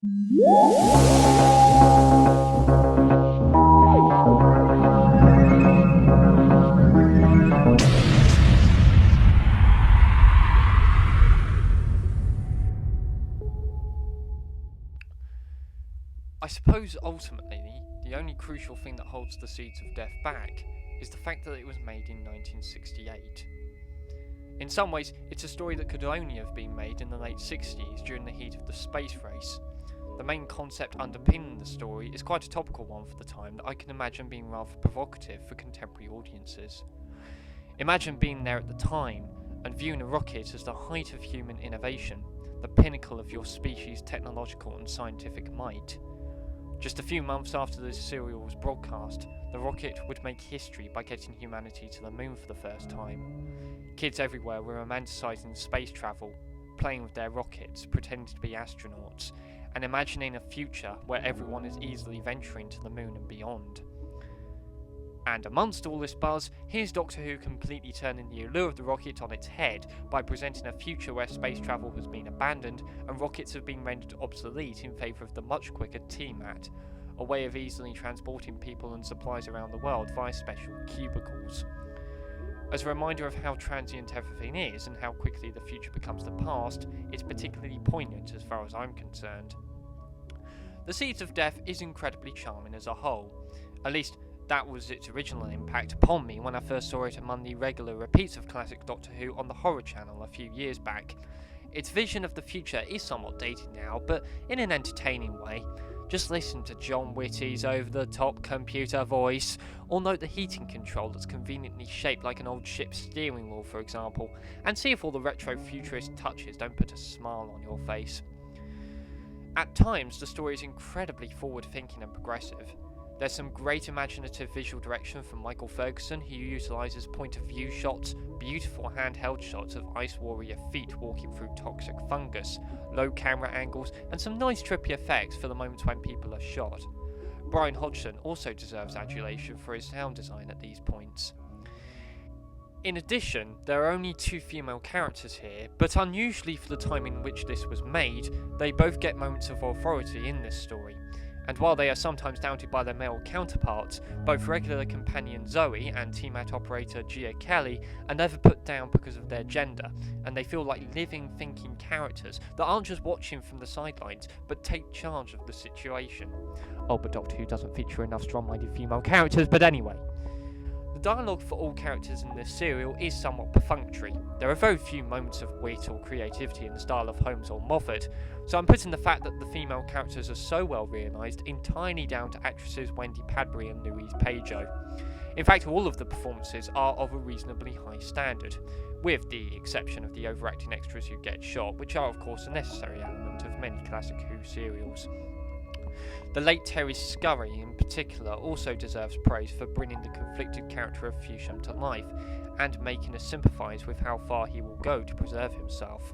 I suppose ultimately, the only crucial thing that holds the Seeds of Death back is the fact that it was made in 1968. In some ways, it's a story that could only have been made in the late 60s during the heat of the space race. The main concept underpinning the story is quite a topical one for the time that I can imagine being rather provocative for contemporary audiences. Imagine being there at the time and viewing a rocket as the height of human innovation, the pinnacle of your species' technological and scientific might. Just a few months after the serial was broadcast, the rocket would make history by getting humanity to the moon for the first time. Kids everywhere were romanticising space travel, playing with their rockets, pretending to be astronauts, and imagining a future where everyone is easily venturing to the moon and beyond. And amongst all this buzz, here's Doctor Who completely turning the allure of the rocket on its head by presenting a future where space travel has been abandoned and rockets have been rendered obsolete in favour of the much quicker TMAT, a way of easily transporting people and supplies around the world via special cubicles. As a reminder of how transient everything is and how quickly the future becomes the past, it's particularly poignant as far as I'm concerned. The Seeds of Death is incredibly charming as a whole, at least that was its original impact upon me when I first saw it among the regular repeats of classic Doctor Who on the Horror Channel a few years back. Its vision of the future is somewhat dated now, but in an entertaining way. Just listen to John Whitty's over-the-top computer voice, or note the heating control that's conveniently shaped like an old ship's steering wheel, for example, and see if all the retro-futurist touches don't put a smile on your face. At times, the story is incredibly forward-thinking and progressive. There's some great imaginative visual direction from Michael Ferguson, who utilises point-of-view shots, beautiful handheld shots of Ice Warrior feet walking through toxic fungus, low camera angles, and some nice trippy effects for the moments when people are shot. Brian Hodgson also deserves adulation for his sound design at these points. In addition, there are only 2 female characters here, but unusually for the time in which this was made, they both get moments of authority in this story. And while they are sometimes doubted by their male counterparts, both regular companion Zoe and TMAT operator Gia Kelly are never put down because of their gender, and they feel like living, thinking characters that aren't just watching from the sidelines, but take charge of the situation. Oh, but Doctor Who doesn't feature enough strong-minded female characters, but anyway. The dialogue for all characters in this serial is somewhat perfunctory. There are very few moments of wit or creativity in the style of Holmes or Moffat, so I'm putting the fact that the female characters are so well realised entirely down to actresses Wendy Padbury and Louise Pageau. In fact, all of the performances are of a reasonably high standard, with the exception of the overacting extras who get shot, which are of course a necessary element of many classic Who serials. The late Terry Scurry in particular also deserves praise for bringing the conflicted character of Fewsham to life and making us sympathise with how far he will go to preserve himself.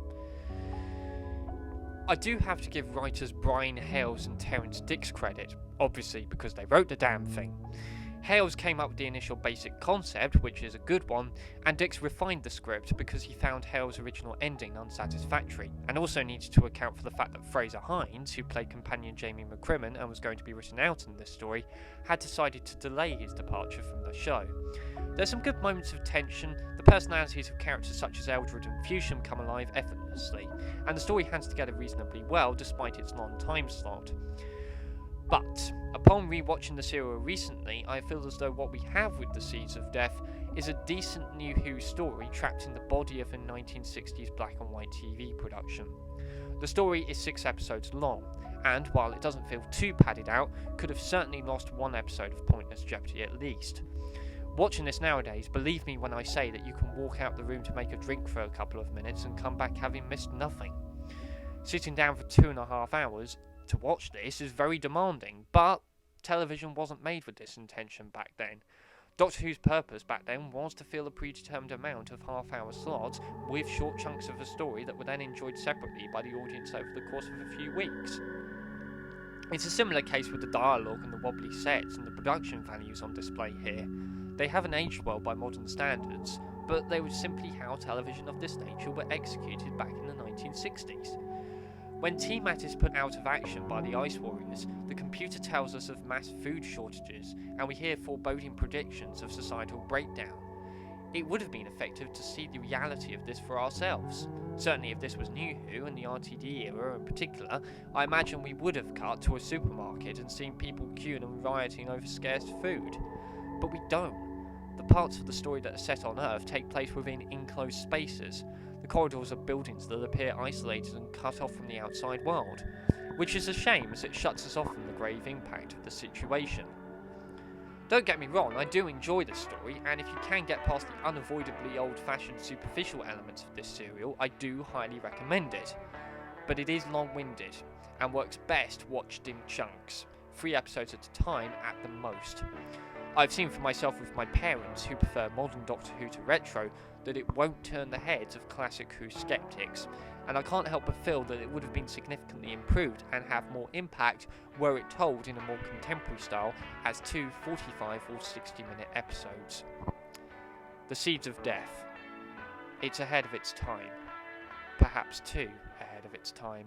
I do have to give writers Brian Hales and Terence Dicks credit, obviously because they wrote the damn thing. Hales came up with the initial basic concept, which is a good one, and Dicks refined the script because he found Hales' original ending unsatisfactory, and also needed to account for the fact that Fraser Hines, who played companion Jamie McCrimmon and was going to be written out in this story, had decided to delay his departure from the show. There's some good moments of tension, the personalities of characters such as Eldred and Fewsham come alive effortlessly, and the story hangs together reasonably well despite its long time slot. But, upon rewatching the serial recently, I feel as though what we have with The Seeds of Death is a decent New Who story trapped in the body of a 1960s black and white TV production. The story is 6 episodes long, and while it doesn't feel too padded out, could have certainly lost 1 episode of pointless jeopardy at least. Watching this nowadays, believe me when I say that you can walk out the room to make a drink for a couple of minutes and come back having missed nothing. Sitting down for 2.5 hours to watch this is very demanding, but television wasn't made with this intention back then. Doctor Who's purpose back then was to fill a predetermined amount of half-hour slots with short chunks of a story that were then enjoyed separately by the audience over the course of a few weeks. It's a similar case with the dialogue and the wobbly sets and the production values on display here. They haven't aged well by modern standards, but they were simply how television of this nature were executed back in the 1960s. When Tiamat is put out of action by the Ice Warriors, the computer tells us of mass food shortages, and we hear foreboding predictions of societal breakdown. It would have been effective to see the reality of this for ourselves. Certainly if this was New Who and the RTD era in particular, I imagine we would have cut to a supermarket and seen people queuing and rioting over scarce food. But we don't. The parts of the story that are set on Earth take place within enclosed spaces. The corridors are buildings that appear isolated and cut off from the outside world, which is a shame as it shuts us off from the grave impact of the situation. Don't get me wrong, I do enjoy the story, and if you can get past the unavoidably old-fashioned superficial elements of this serial, I do highly recommend it. But it is long-winded, and works best watched in chunks, 3 episodes at a time at the most. I've seen for myself with my parents, who prefer modern Doctor Who to retro, that it won't turn the heads of classic Who skeptics, and I can't help but feel that it would have been significantly improved and have more impact were it told in a more contemporary style as 2 45 or 60-minute episodes. The Seeds of Death. It's ahead of its time. Perhaps too ahead of its time.